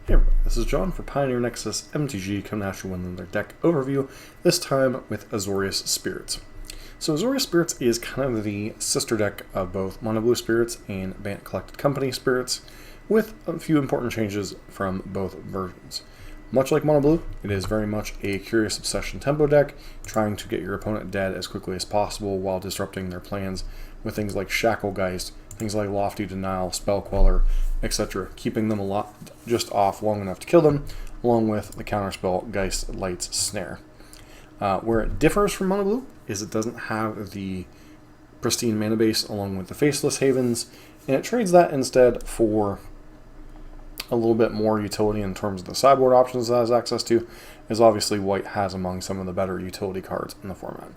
Hey everybody, this is John for Pioneer Nexus MTG coming at you with another deck overview, this time with Azorius Spirits. So Azorius Spirits is kind of the sister deck of both Mono Blue Spirits and Bant Collected Company Spirits, with a few important changes from both versions. Much like Mono Blue, it is very much a Curious Obsession tempo deck, trying to get your opponent dead as quickly as possible while disrupting their plans with things like Shacklegeist, things like Lofty Denial, Spell Queller, etc., keeping them a lot just off long enough to kill them, along with the counterspell Geist Light's Snare. Where it differs from Mono Blue is it doesn't have the pristine mana base along with the Faceless Havens, and it trades that instead for a little bit more utility in terms of the sideboard options it has access to, as obviously White has among some of the better utility cards in the format.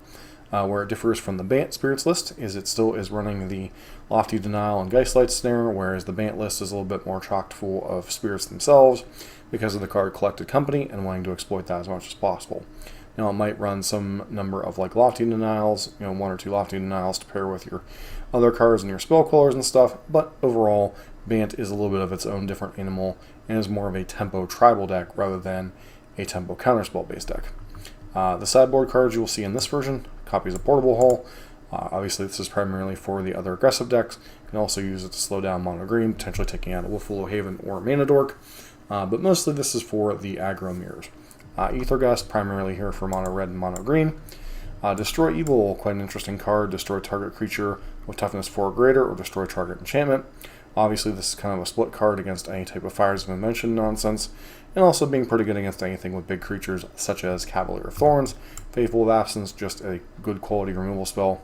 Where it differs from the Bant Spirits list is it still is running the Lofty Denial and Geistlight Snare, whereas the Bant list is a little bit more chock full of spirits themselves because of the card Collected Company and wanting to exploit that as much as possible. Now it might run some number of like Lofty Denials, one or two Lofty Denials to pair with your other cards and your Spell Callers and stuff, but overall Bant is a little bit of its own different animal and is more of a tempo tribal deck rather than a tempo counterspell based deck. The sideboard cards you will see in this version: copies of Portable Hull. Obviously this is primarily for the other aggressive decks. You can also use it to slow down mono green, potentially taking out a Wolfwillow Haven or Mana Dork. But mostly this is for the aggro mirrors. Aethergust primarily here for mono red and mono green. Destroy Evil, quite an interesting card. Destroy target creature with toughness 4 or greater, or destroy target enchantment. Obviously this is kind of a split card against any type of Fires of Invention nonsense, and also being pretty good against anything with big creatures such as Cavalier of Thorns. Faithful of Absence, just a good quality removal spell.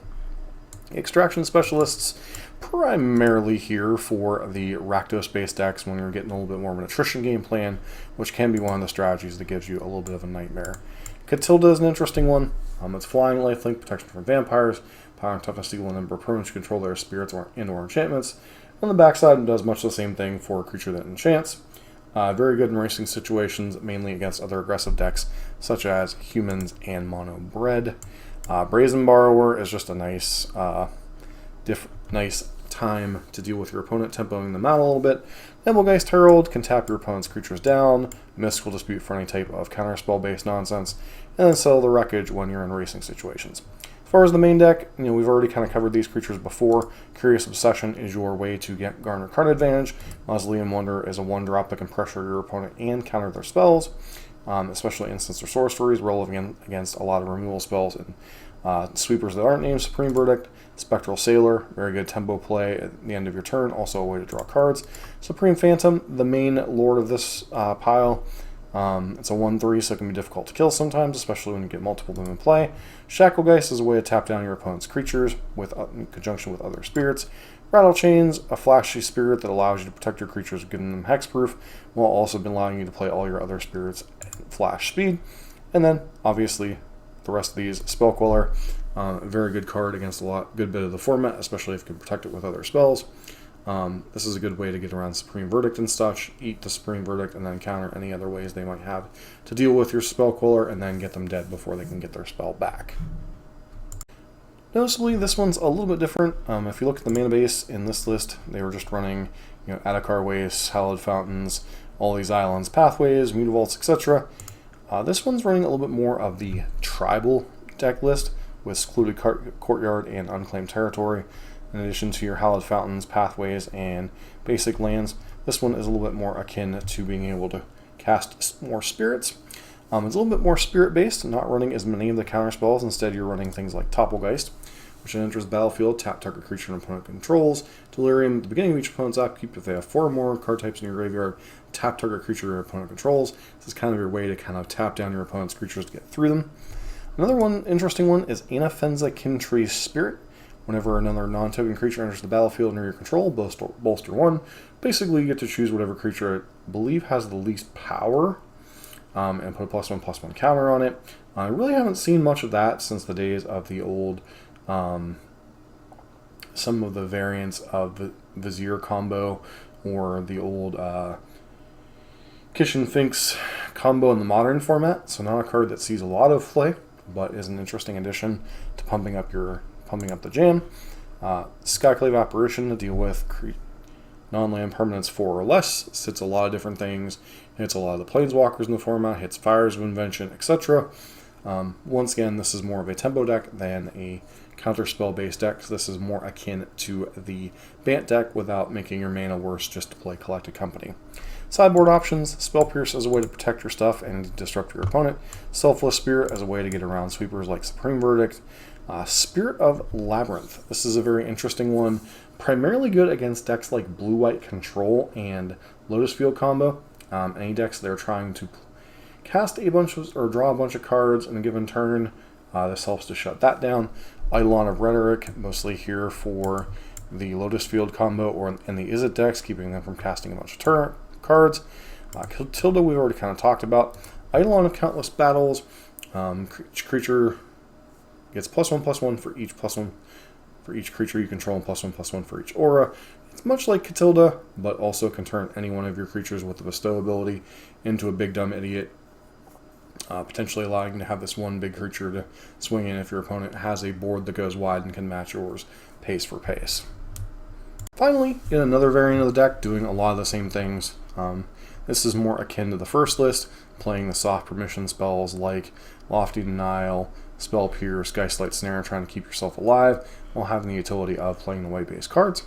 Extraction Specialists, primarily here for the Rakdos-based decks when you're getting a little bit more of an attrition game plan, which can be one of the strategies that gives you a little bit of a nightmare. Catilda is an interesting one. It's flying, lifelink, protection from vampires, power and toughness equal to number of permanents to control their spirits or enchantments. On the backside, it does much the same thing for a creature that enchants. Very good in racing situations, mainly against other aggressive decks, such as humans and mono red. Brazen Borrower is just a nice time to deal with your opponent, tempoing them out a little bit. Nebelgeist Herald can tap your opponent's creatures down, Mystical Dispute for any type of counterspell-based nonsense, and then sell the Wreckage when you're in racing situations. As far as the main deck, we've already kind of covered these creatures before. Curious Obsession is your way to garner card advantage. Mausoleum Wonder is a 1-drop that can pressure your opponent and counter their spells, especially instants or sorceries, relevant against a lot of removal spells and sweepers that aren't named Supreme Verdict. Spectral Sailor, very good tempo play at the end of your turn, also a way to draw cards. Supreme Phantom, the main lord of this pile. It's a 1/3, so it can be difficult to kill sometimes, especially when you get multiple of them in play. Shacklegeist is a way to tap down your opponent's creatures in conjunction with other spirits. Rattle Chains, a flashy spirit that allows you to protect your creatures, giving them hexproof, while also allowing you to play all your other spirits at flash speed. And then, obviously, the rest of these: Spell Queller, a very good card against good bit of the format, especially if you can protect it with other spells. This is a good way to get around Supreme Verdict and such, eat the Supreme Verdict, and then counter any other ways they might have to deal with your Spell Queller, and then get them dead before they can get their spell back. Noticeably, this one's a little bit different. If you look at the mana base in this list, they were just running Adakar Wastes, Hallowed Fountains, all these islands, pathways, Mutavaults, etc. This one's running a little bit more of the tribal deck list, with Secluded Courtyard and Unclaimed Territory. In addition to your Hallowed Fountains, Pathways, and basic lands, this one is a little bit more akin to being able to cast more spirits. It's a little bit more spirit-based, not running as many of the counter spells. Instead, you're running things like Topplegeist, which enters the battlefield, tap target creature and opponent controls. Delirium, at the beginning of each opponent's upkeep, if they have 4 or more card types in your graveyard, tap target creature your opponent controls. This is kind of your way to kind of tap down your opponent's creatures to get through them. Another interesting one is Anafenza Kintree's Spirit. Whenever another non-token creature enters the battlefield under your control, bolster 1. Basically, you get to choose whatever creature I believe has the least power, and put a +1/+1 counter on it. I really haven't seen much of that since the days of the old, some of the variants of the Vizier combo, or the old Kishin Finks combo in the modern format. So not a card that sees a lot of play, but is an interesting addition to pumping up the jam. Skyclave Apparition to deal with non-land permanents 4 or less, sits a lot of different things, hits a lot of the planeswalkers in the format, hits Fires of Invention, etc. Once again, this is more of a tempo deck than a counterspell based deck, so this is more akin to the Bant deck without making your mana worse just to play Collected Company. Sideboard options: Spell Pierce as a way to protect your stuff and disrupt your opponent, Selfless Spirit as a way to get around sweepers like Supreme Verdict, Spirit of Labyrinth. This is a very interesting one, primarily good against decks like Blue-White Control and Lotus Field combo. Any decks that are trying to cast a bunch of, or draw a bunch of cards in a given turn, this helps to shut that down. Eidolon of Rhetoric, mostly here for the Lotus Field combo or in the Izzet decks, keeping them from casting a bunch of cards. Tilda we've already kind of talked about. Eidolon of Countless Battles, each creature gets +1/+1 for each +1 for each creature you control, and +1/+1 for each aura. It's much like Catilda, but also can turn any one of your creatures with the Bestow ability into a big dumb idiot, potentially allowing you to have this one big creature to swing in if your opponent has a board that goes wide and can match yours pace for pace. Finally, in another variant of the deck, doing a lot of the same things. This is more akin to the first list, playing the soft permission spells like Lofty Denial, Spell Pierce, Geistlight Snare, trying to keep yourself alive, while having the utility of playing the white-based cards.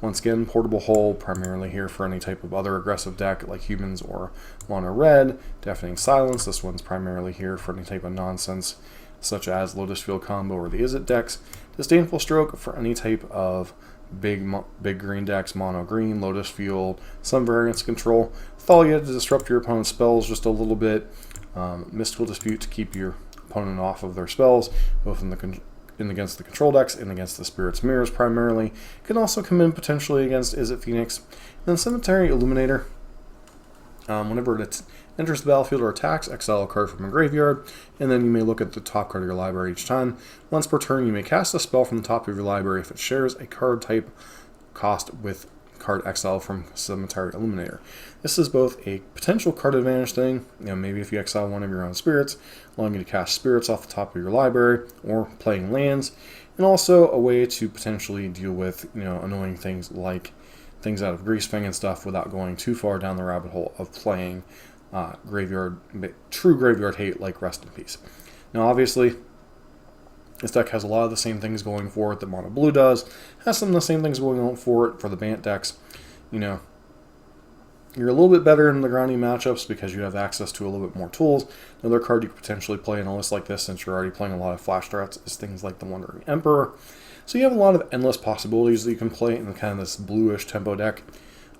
Once again, Portable Hole, primarily here for any type of other aggressive deck like Humans or Mono Red. Deafening Silence, this one's primarily here for any type of nonsense such as Lotus Field combo or the Izzet decks. Disdainful Stroke for any type of big green decks, Mono Green, Lotus Field, some variants control. Thalia to disrupt your opponent's spells just a little bit. Mystical Dispute to keep your opponent off of their spells, both against the control decks and against the Spirit's Mirrors primarily. Can also come in potentially against Izzet Phoenix. And then Cemetery Illuminator. Whenever it enters the battlefield or attacks, exile a card from a graveyard, and then you may look at the top card of your library each time. Once per turn, you may cast a spell from the top of your library if it shares a card type cost with card exile from Cemetery Illuminator. This is both a potential card advantage thing, maybe if you exile one of your own spirits, allowing you to cast spirits off the top of your library, or playing lands, and also a way to potentially deal with, annoying things like things out of Greasefang and stuff without going too far down the rabbit hole of playing true graveyard hate like Rest in Peace. Now obviously, this deck has a lot of the same things going for it that Mono Blue does, has some of the same things going on for it for the Bant decks. You're a little bit better in the grinding matchups because you have access to a little bit more tools. Another card you could potentially play in a list like this, since you're already playing a lot of flash threats, is things like the Wandering Emperor. So you have a lot of endless possibilities that you can play in kind of this bluish tempo deck.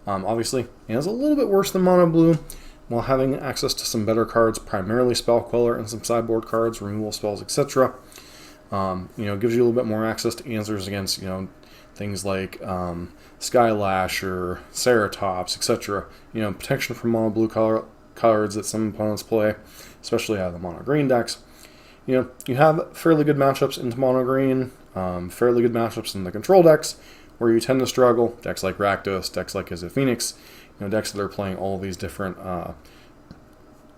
Obviously, it is a little bit worse than Mono Blue, while having access to some better cards, primarily Spell Queller and some sideboard cards, removal spells, etc. Gives you a little bit more access to answers against, things like Skylash or Ceratops, etc. Protection from Mono Blue cards that some opponents play, especially out of the Mono Green decks. You have fairly good matchups into Mono Green, fairly good matchups in the control decks, where you tend to struggle. Decks like Rakdos, decks like Izzet Phoenix, decks that are playing all these different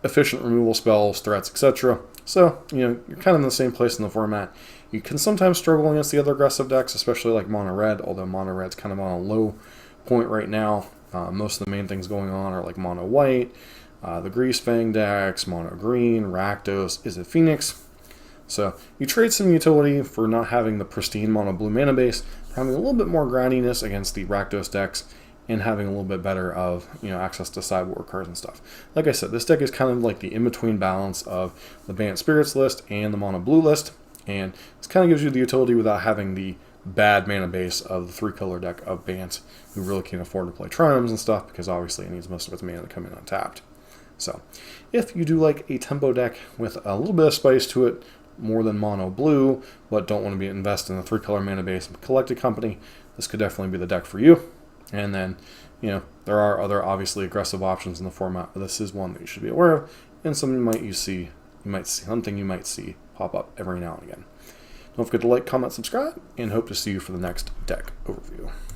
efficient removal spells, threats, etc. So, you're kind of in the same place in the format. You can sometimes struggle against the other aggressive decks, especially like Mono Red, although Mono Red's kind of on a low point right now. Most of the main things going on are like Mono White, the Greasefang decks, Mono Green, Rakdos, Izzet Phoenix. So, you trade some utility for not having the pristine Mono Blue mana base, for having a little bit more grindiness against the Rakdos decks, and having a little bit better of access to sideboard cards and stuff. Like I said, this deck is kind of like the in-between balance of the Bant Spirits list and the Mono Blue list, and this kind of gives you the utility without having the bad mana base of the 3-color deck of Bant, who really can't afford to play Triumphs and stuff, because obviously it needs most of its mana to come in untapped. So, if you do like a tempo deck with a little bit of spice to it, more than Mono Blue, but don't want to invest in the 3-color mana base of Collected Company, this could definitely be the deck for you. And then, there are other obviously aggressive options in the format, but this is one that you should be aware of, and something you might see pop up every now and again. Don't forget to like, comment, subscribe, and hope to see you for the next deck overview.